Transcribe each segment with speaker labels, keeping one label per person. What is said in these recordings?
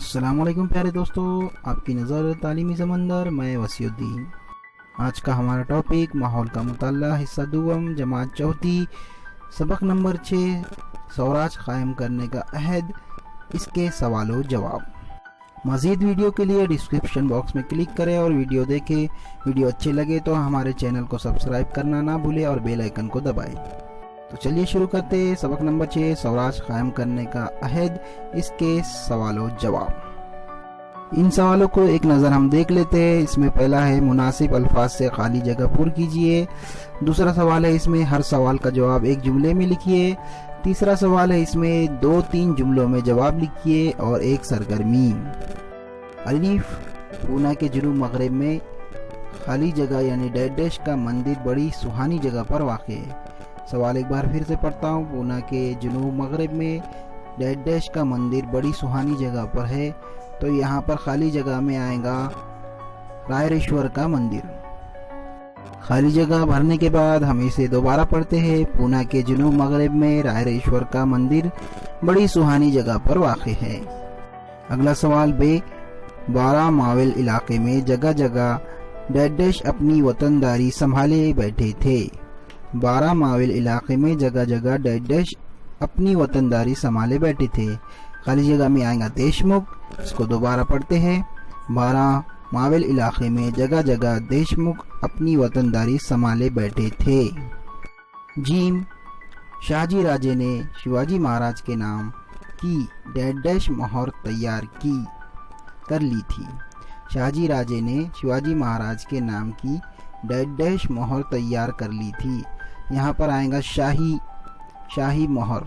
Speaker 1: السلام علیکم پیارے دوستو، آپ کی نظر تعلیمی سمندر، میں وسیع الدین۔ آج کا ہمارا ٹاپک ماحول کا مطالعہ، حصہ دوم، جماعت چوتھی، سبق نمبر 6، سوراج قائم کرنے کا عہد، اس کے سوال و جواب۔ مزید ویڈیو کے لیے ڈسکرپشن باکس میں کلک کریں اور ویڈیو دیکھیں۔ ویڈیو اچھے لگے تو ہمارے چینل کو سبسکرائب کرنا نہ بھولیں اور بیل آئیکن کو دبائیں۔ تو چلیے شروع کرتے ہیں۔ سبق نمبر 6، سوراج قائم کرنے کا عہد، اس کے سوال و جواب۔ ان سوالوں کو ایک نظر ہم دیکھ لیتے ہیں۔ اس میں پہلا ہے مناسب الفاظ سے خالی جگہ پر کیجئے۔ دوسرا سوال ہے اس میں ہر سوال کا جواب ایک جملے میں لکھیے۔ تیسرا سوال ہے اس میں 2-3 جملوں میں جواب لکھیے اور ایک سرگرمی۔ الف، پونا کے جنوب مغرب میں خالی جگہ یعنی ڈیش کا مندر بڑی سہانی جگہ پر واقع ہے۔ سوال ایک بار پھر سے پڑھتا ہوں۔ پونا کے جنوب مغرب میں ڈیش کا مندر بڑی سہانی جگہ پر ہے، تو یہاں پر خالی جگہ میں آئے گا رائریشور کا مندر۔ خالی جگہ بھرنے کے بعد ہم اسے دوبارہ پڑھتے ہیں۔ پونا کے جنوب مغرب میں رائریشور کا مندر بڑی سہانی جگہ پر واقع ہے۔ اگلا سوال بے، 12 ماول علاقے میں جگہ جگہ ڈیش اپنی وطنداری سنبھالے بیٹھے تھے۔ 12 ماول علاقے میں جگہ جگہ ڈیش اپنی وطنداری سنبھالے بیٹھے تھے۔ خالی جگہ میں آئے گا دیشمکھ۔ اس کو دوبارہ پڑھتے ہیں۔ 12 ماول علاقے میں جگہ جگہ دیشمکھ اپنی وطنداری سنبھالے بیٹھے تھے۔ جیم، شاہجی راجے نے شیواجی مہاراج کے نام کی ڈیش مہر تیار کر لی تھی۔ شاہجی راجے نے شیواجی مہاراج کے نام کی ڈیش مہر تیار کر لی تھی۔ یہاں پر آئے گا شاہی مہر۔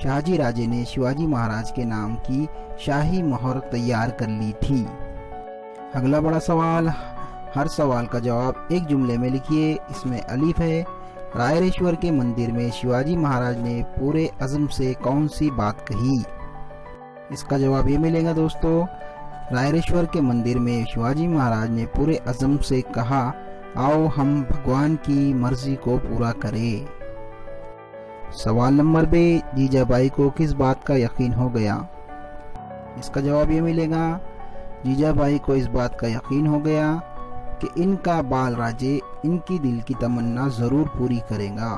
Speaker 1: شاہجی راجے نے شیواجی مہاراج کے نام کی شاہی مہر تیار کر لی تھی۔ اگلا بڑا سوال، ہر سوال کا جواب ایک جملے میں لکھیے۔ اس میں الف ہے، رائریشور کے مندر میں شیواجی مہاراج نے پورے عزم سے کون سی بات کہی؟ اس کا جواب یہ ملے گا دوستو، رائریشور کے مندر میں شیواجی مہاراج نے پورے عزم سے کہا، آؤ ہم بھگوان کی مرضی کو پورا کریں۔ سوال نمبر بے، جیجا بائی کو کس بات کا یقین ہو گیا؟ اس کا جواب یہ ملے گا، جیجا بائی کو اس بات کا یقین ہو گیا کہ ان کا بال راجے ان کی دل کی تمنا ضرور پوری کرے گا۔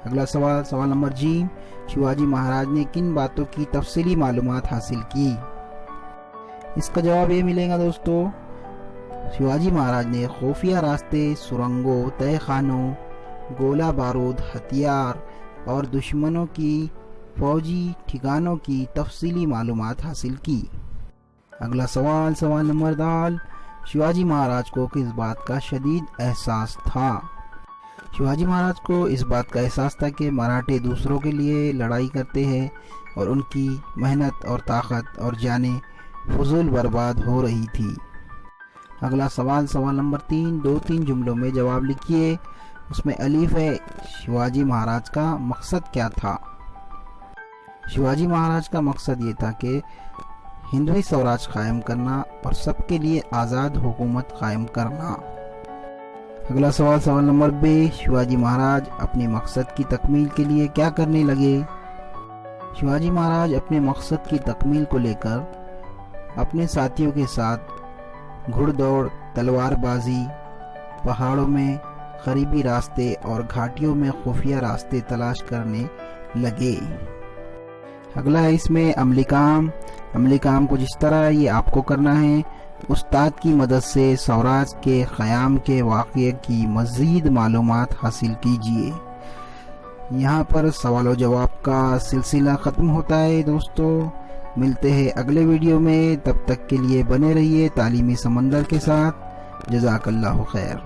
Speaker 1: اگلا سوال نمبر جی، شیواجی مہاراج نے کن باتوں کی تفصیلی معلومات حاصل کی؟ اس کا جواب یہ ملے گا دوستو، شیواجی مہاراج نے خفیہ راستے، سرنگوں، تہہ خانوں، گولہ بارود، ہتھیار اور دشمنوں کی فوجی ٹھکانوں کی تفصیلی معلومات حاصل کی۔ اگلا سوال نمبر دال، شیواجی مہاراج کو کس بات کا شدید احساس تھا؟ شیواجی مہاراج کو اس بات کا احساس تھا کہ مراٹھے دوسروں کے لیے لڑائی کرتے ہیں اور ان کی محنت اور طاقت اور جانیں فضول برباد ہو رہی تھی۔ اگلا سوال نمبر 3، 2-3 جملوں میں جواب لکھیے۔ اس میں الف ہے، شیواجی مہاراج کا مقصد کیا تھا؟ شیواجی مہاراج کا مقصد یہ تھا کہ ہندوی سوراج قائم کرنا اور سب کے لیے آزاد حکومت قائم کرنا۔ اگلا سوال نمبر بے، شیواجی مہاراج اپنے مقصد کی تکمیل کے لیے کیا کرنے لگے؟ شیواجی مہاراج اپنے مقصد کی تکمیل کو لے کر اپنے ساتھیوں کے ساتھ گھڑ دوڑ، تلوار بازی، پہاڑوں میں قریبی راستے اور گھاٹیوں میں خفیہ راستے تلاش کرنے لگے۔ اگلا ہے اس میں عملی کام کو جس طرح یہ آپ کو کرنا ہے، استاد کی مدد سے سوراج کے قیام کے واقعے کی مزید معلومات حاصل کیجیے۔ یہاں پر سوال و جواب کا سلسلہ ختم ہوتا ہے دوستو۔ ملتے ہیں اگلے ویڈیو میں، تب تک کے لیے بنے رہیے تعلیمی سمندر کے ساتھ۔ جزاک اللہ خیر۔